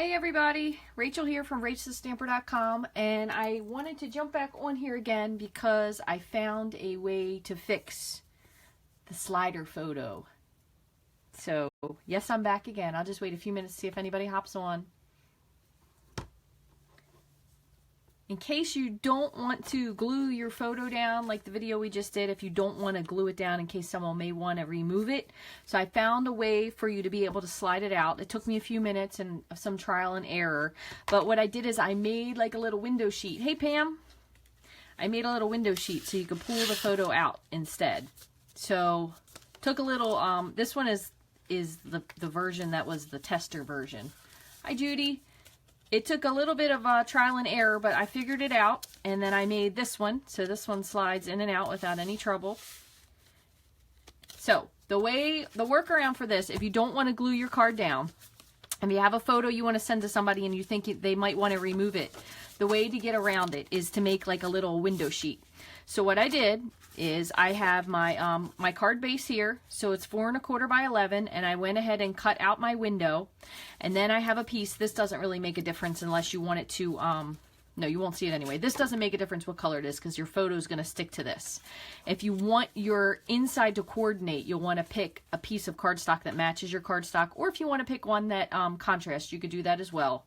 Hey everybody, Rachel here from Rachthestamper.com, and I wanted to jump back on here again because I found a way to fix the slider photo. So yes, I'm back again. I'll just wait a few minutes to see if anybody hops on. In case you don't want to glue your photo down like the video we just did, if you don't want to glue it down in case someone may want to remove it. So I found a way for you to be able to slide it out. It took me a few minutes and some trial and error. But what I did is I made like a little window sheet. Hey Pam! I made a little window sheet so you could pull the photo out instead. So took a little, this one is the version that was the tester version. Hi Judy! It took a little bit of trial and error, but I figured it out, and then I made this one. So this one slides in and out without any trouble. So the workaround for this, if you don't want to glue your card down, and you have a photo you want to send to somebody and you think they might want to remove it, the way to get around it is to make like a little window sheet. So what I did is I have my my card base here, so it's 4 1/4 by 11, and I went ahead and cut out my window, and then I have a piece. This doesn't really make a difference unless you want it to no, you won't see it anyway. This doesn't make a difference what color it is because your photo is going to stick to this. If you want your inside to coordinate, you'll want to pick a piece of cardstock that matches your cardstock, or if you want to pick one that contrasts, you could do that as well.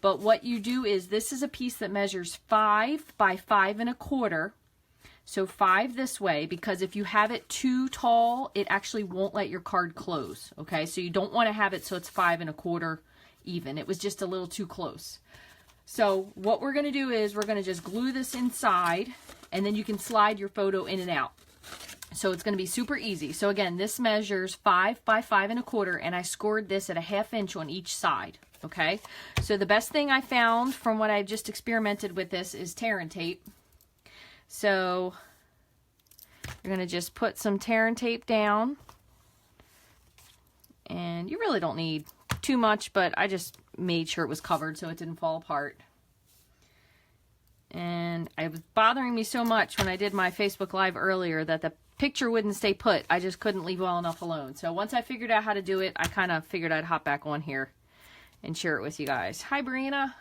But what you do is, this is a piece that measures 5 by 5 1/4. So 5 this way, because if you have it too tall, it actually won't let your card close. Okay, so you don't want to have it so it's 5 1/4 even. It was just a little too close. So what we're going to do is we're going to just glue this inside, and then you can slide your photo in and out. So it's going to be super easy. So again, this measures 5 by 5 1/4, and I scored this at a 1/2 inch on each side. Okay, so the best thing I found from what I just experimented with this is tear and tape. So you're going to just put some tear and tape down, and you really don't need too much, but I just made sure it was covered so it didn't fall apart. And it was bothering me so much when I did my Facebook Live earlier that the picture wouldn't stay put. I just couldn't leave well enough alone. So once I figured out how to do it, I kind of figured I'd hop back on here and share it with you guys. Hi, Brianna.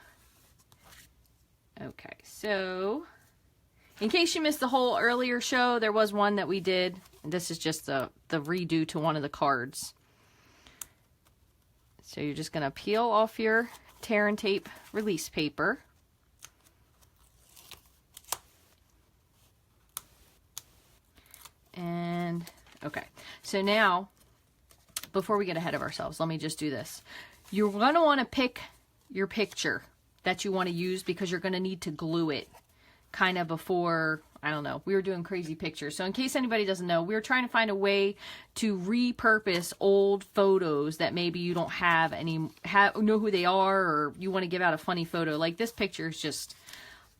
Okay, so in case you missed the whole earlier show, there was one that we did. And this is just the redo to one of the cards. So you're just going to peel off your tear and tape release paper. And okay, so now, before we get ahead of ourselves, let me just do this. You're going to want to pick your picture that you want to use because you're going to need to glue it kind of before, I don't know, we were doing crazy pictures. So in case anybody doesn't know, we were trying to find a way to repurpose old photos that maybe you don't have know who they are, or you want to give out a funny photo. Like this picture is just,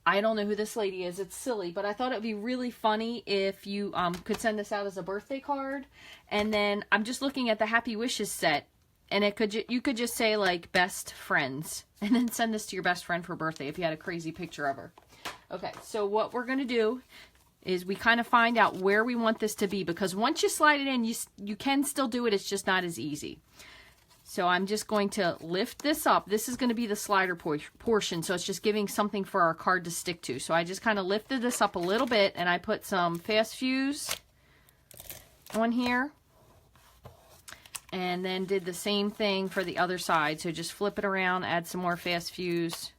I don't know who this lady is. It's silly, but I thought it would be really funny if you could send this out as a birthday card. And then I'm just looking at the Happy Wishes set, and you could just say like best friends, and then send this to your best friend for birthday if you had a crazy picture of her. Okay, so what we're going to do is we kind of find out where we want this to be, because once you slide it in, you can still do it. It's just not as easy. So I'm just going to lift this up. This is going to be the slider portion, so it's just giving something for our card to stick to. So I just kind of lifted this up a little bit, and I put some fast fuse on here. And then did the same thing for the other side. So just flip it around, add some more fast fuse.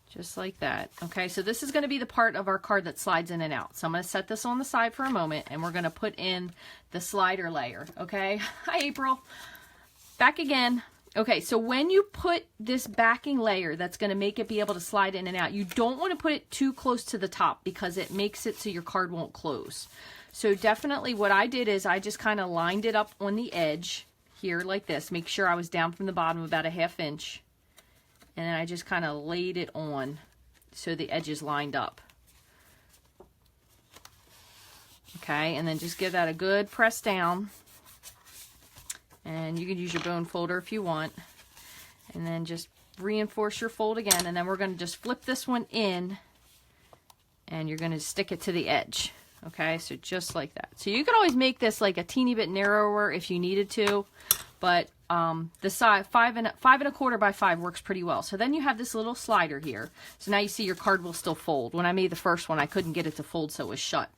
Just like that. Okay, so this is going to be the part of our card that slides in and out. So I'm going to set this on the side for a moment, and we're going to put in the slider layer. Okay, hi April. Back again. Okay, so when you put this backing layer that's going to make it be able to slide in and out, you don't want to put it too close to the top because it makes it so your card won't close. So definitely what I did is I just kind of lined it up on the edge here like this. Make sure I was down from the bottom about a 1/2 inch. And then I just kind of laid it on so the edges lined up. Okay, and then just give that a good press down. And you can use your bone folder if you want. And then just reinforce your fold again. And then we're going to just flip this one in, and you're going to stick it to the edge. Okay, so just like that. So you could always make this like a teeny bit narrower if you needed to, but the size 5¼ by 5 works pretty well. So then you have this little slider here. So now you see your card will still fold. When I made the first one, I couldn't get it to fold, so it was shut.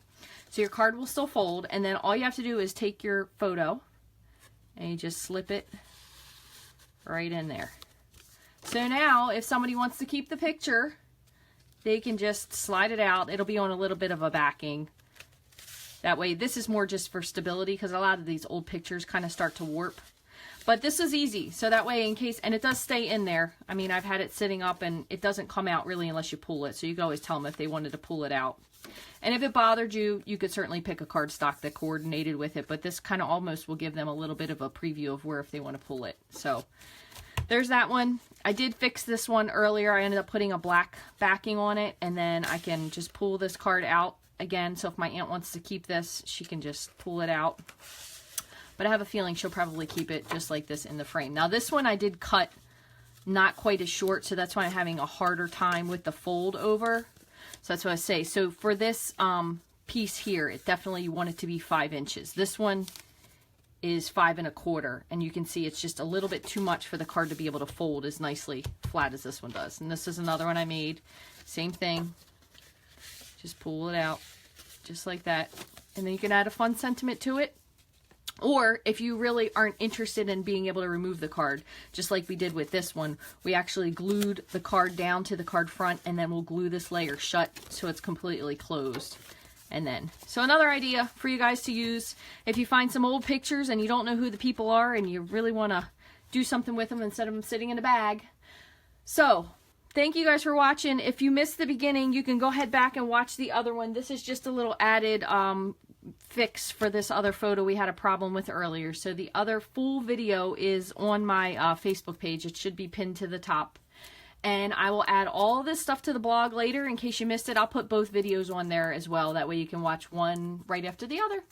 So your card will still fold, and then all you have to do is take your photo and you just slip it right in there. So now if somebody wants to keep the picture, they can just slide it out. It'll be on a little bit of a backing. That way, this is more just for stability, because a lot of these old pictures kind of start to warp. But this is easy, so that way in case, and it does stay in there. I mean, I've had it sitting up and it doesn't come out really unless you pull it. So you can always tell them if they wanted to pull it out. And if it bothered you, you could certainly pick a cardstock that coordinated with it. But this kind of almost will give them a little bit of a preview of where if they want to pull it. So there's that one. I did fix this one earlier. I ended up putting a black backing on it. And then I can just pull this card out again. So if my aunt wants to keep this, she can just pull it out. But I have a feeling she'll probably keep it just like this in the frame. Now this one I did cut not quite as short, so that's why I'm having a harder time with the fold over. So that's what I say. So for this piece here, it definitely, you want it to be 5 inches. This one is 5¼ and you can see it's just a little bit too much for the card to be able to fold as nicely flat as this one does. And this is another one I made. Same thing. Just pull it out just like that. And then you can add a fun sentiment to it. Or if you really aren't interested in being able to remove the card, just like we did with this one, we actually glued the card down to the card front, and then we'll glue this layer shut so it's completely closed. And then, so another idea for you guys to use, if you find some old pictures and you don't know who the people are and you really want to do something with them instead of them sitting in a bag. So, thank you guys for watching. If you missed the beginning, you can go ahead back and watch the other one. This is just a little added fix for this other photo we had a problem with earlier. So the other full video is on my Facebook page. It should be pinned to the top. And I will add all this stuff to the blog later in case you missed it. I'll put both videos on there as well. That way you can watch one right after the other.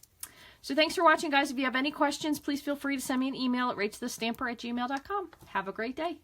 So thanks for watching, guys. If you have any questions, please feel free to send me an email at rachthestamper@gmail.com. Have a great day.